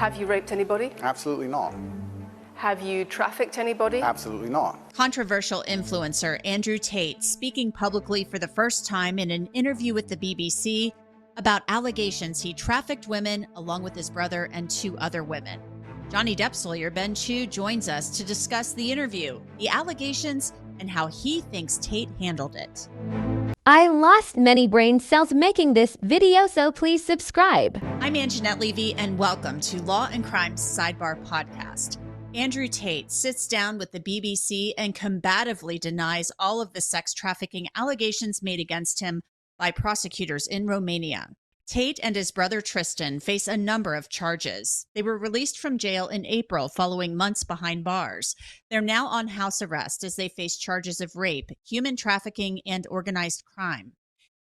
Have you raped anybody? Absolutely not. Have you trafficked anybody? Absolutely not. Controversial influencer Andrew Tate speaking publicly for the first time in an interview with the BBC about allegations he trafficked women along with his brother and 2 other women. Johnny Depp's lawyer Ben Chu joins us to discuss the interview, the allegations, and how he thinks Tate handled it. I lost many brain cells making this video, so please subscribe. I'm Anjanette Levy, and welcome to Law and Crime's Sidebar Podcast. Andrew Tate sits down with the BBC and combatively denies all of the sex trafficking allegations made against him by prosecutors in Romania. Tate and his brother Tristan face a number of charges. They were released from jail in April following months behind bars. They're now on house arrest as they face charges of rape, human trafficking, and organized crime.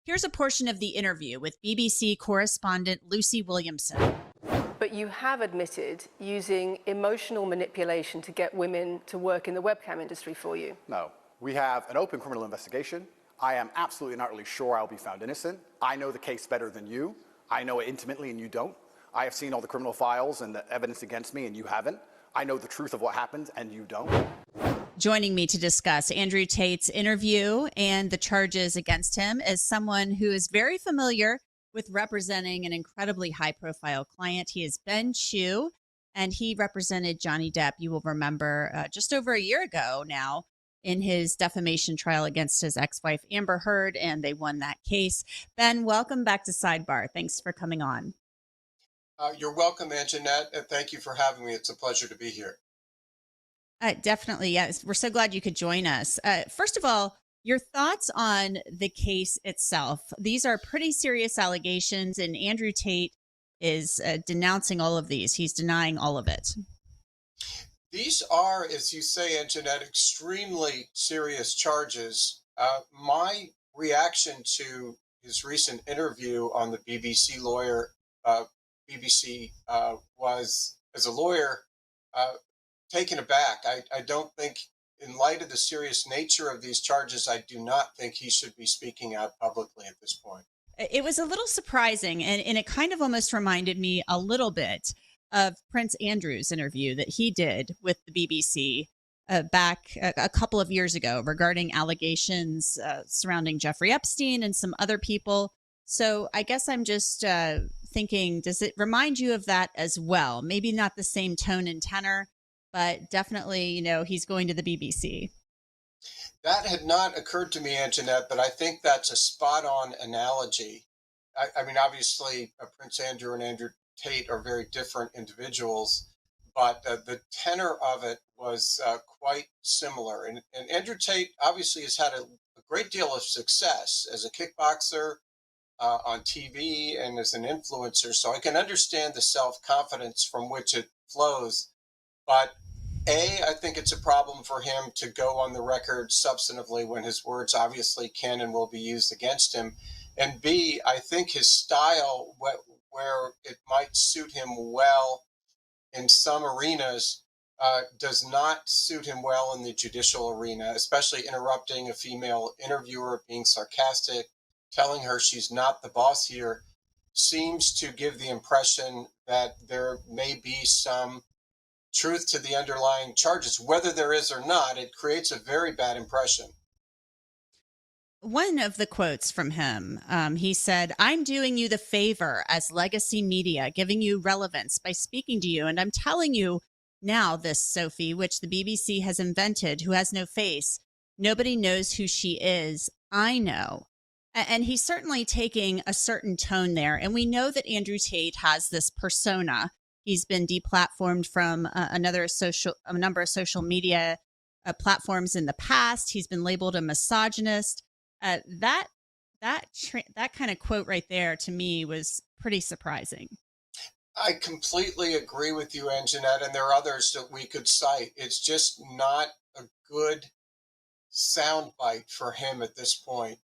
Here's a portion of the interview with BBC correspondent Lucy Williamson. But you have admitted using emotional manipulation to get women to work in the webcam industry for you. No. We have an open criminal investigation. I am absolutely not really sure I'll be found innocent. I know the case better than you. I know it intimately and you don't. I have seen all the criminal files and the evidence against me and you haven't. I know the truth of what happened and you don't. Joining me to discuss Andrew Tate's interview and the charges against him is someone who is very familiar with representing an incredibly high-profile client. He is Ben Chu, and he represented Johnny Depp, you will remember, just over a year ago now, in his defamation trial against his ex-wife Amber Heard, and they won that case. Ben, welcome back to Sidebar. Thanks for coming on. You're welcome, Anjanette, and thank you for having me. It's a pleasure to be here. Definitely, yes. We're so glad you could join us. First of all, your thoughts on the case itself. These are pretty serious allegations, and Andrew Tate is denouncing all of these. He's denying all of it. These are, as you say, Anjanette, extremely serious charges. My reaction to his recent interview on the BBC was, as a lawyer, taken aback. I don't think, in light of the serious nature of these charges, I do not think he should be speaking out publicly at this point. It was a little surprising, and it kind of almost reminded me a little bit of Prince Andrew's interview that he did with the BBC back a couple of years ago regarding allegations surrounding Jeffrey Epstein and some other people. So I guess I'm just thinking, does it remind you of that as well? Maybe not the same tone and tenor, but definitely, he's going to the BBC. That had not occurred to me, Anjanette, but I think that's a spot-on analogy. I mean, obviously, Prince Andrew and Andrew Tate are very different individuals, but the tenor of it was quite similar. And Andrew Tate obviously has had a great deal of success as a kickboxer on TV and as an influencer. So I can understand the self-confidence from which it flows. But I think it's a problem for him to go on the record substantively when his words obviously can and will be used against him. And B, I think his style, where it might suit him well in some arenas, does not suit him well in the judicial arena, especially interrupting a female interviewer, being sarcastic, telling her she's not the boss here, seems to give the impression that there may be some truth to the underlying charges. Whether there is or not, it creates a very bad impression. One of the quotes from him, he said, "I'm doing you the favor as legacy media, giving you relevance by speaking to you. And I'm telling you now this, Sophie, which the BBC has invented, who has no face. Nobody knows who she is. I know." And he's certainly taking a certain tone there. And we know that Andrew Tate has this persona. He's been deplatformed from a number of social media platforms in the past. He's been labeled a misogynist. That kind of quote right there to me was pretty surprising. I completely agree with you, Anjanette, and there are others that we could cite. It's just not a good soundbite for him at this point.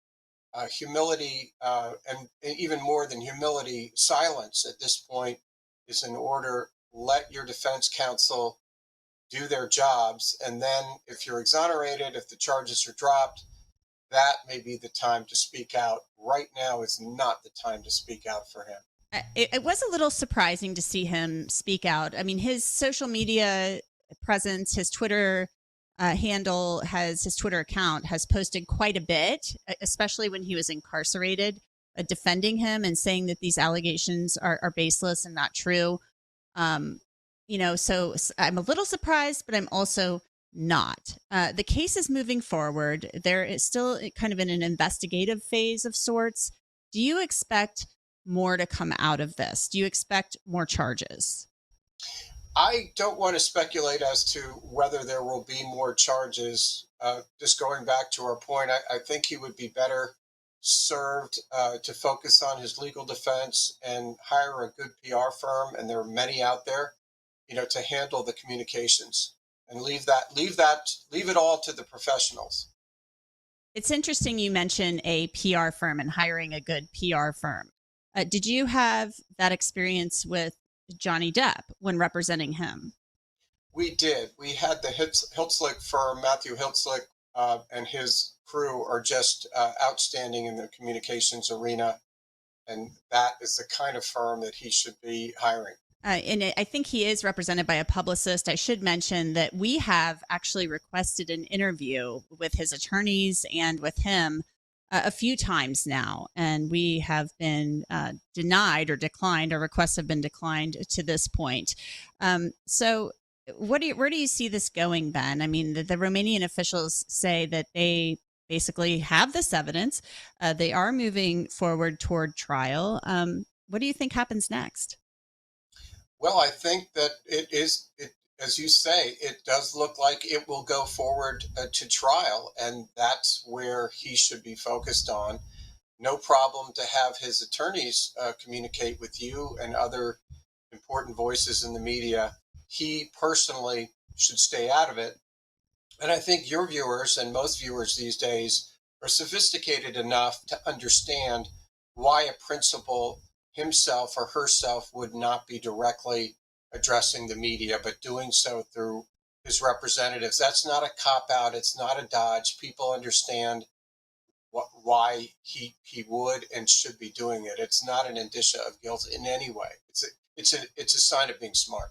Humility, and even more than humility, silence at this point is in order. Let your defense counsel do their jobs, and then if you're exonerated, if the charges are dropped, that may be the time to speak out. Right now is not the time to speak out for him. It was a little surprising to see him speak out. I mean, his social media presence, his Twitter his Twitter account has posted quite a bit, especially when he was incarcerated, defending him and saying that these allegations are baseless and not true. So I'm a little surprised, but I'm also not. The case is moving forward. There is still kind of in an investigative phase of sorts. Do you expect more to come out of this? Do you expect more charges? I don't want to speculate as to whether there will be more charges. Just going back to our point, I think he would be better served to focus on his legal defense and hire a good PR firm, and there are many out there, to handle the communications and leave it all to the professionals. It's interesting you mention a PR firm and hiring a good PR firm. Did you have that experience with Johnny Depp when representing him? We did. We had the Hiltzlik firm, Matthew Hiltzlik, and his crew are just outstanding in the communications arena. And that is the kind of firm that he should be hiring. And I think he is represented by a publicist. I should mention that we have actually requested an interview with his attorneys and with him a few times now, and we have been denied or declined. Our requests have been declined to this point. So where do you see this going, Ben? I mean, the Romanian officials say that they basically have this evidence. They are moving forward toward trial. What do you think happens next? Well, I think that as you say, it does look like it will go forward to trial, and that's where he should be focused on. No problem to have his attorneys communicate with you and other important voices in the media. He personally should stay out of it. And I think your viewers and most viewers these days are sophisticated enough to understand why a principal himself or herself would not be directly addressing the media, but doing so through his representatives. That's not a cop-out. It's not a dodge. People understand why he would and should be doing it. It's not an indicia of guilt in any way. It's a sign of being smart.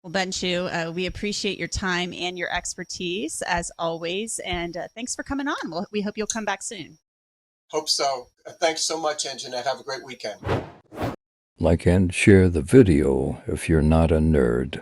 Well, Ben Chu, we appreciate your time and your expertise as always, and thanks for coming on. We hope you'll come back soon. Hope so. Thanks so much, Anjanette. Have a great weekend. Like and share the video if you're not a nerd.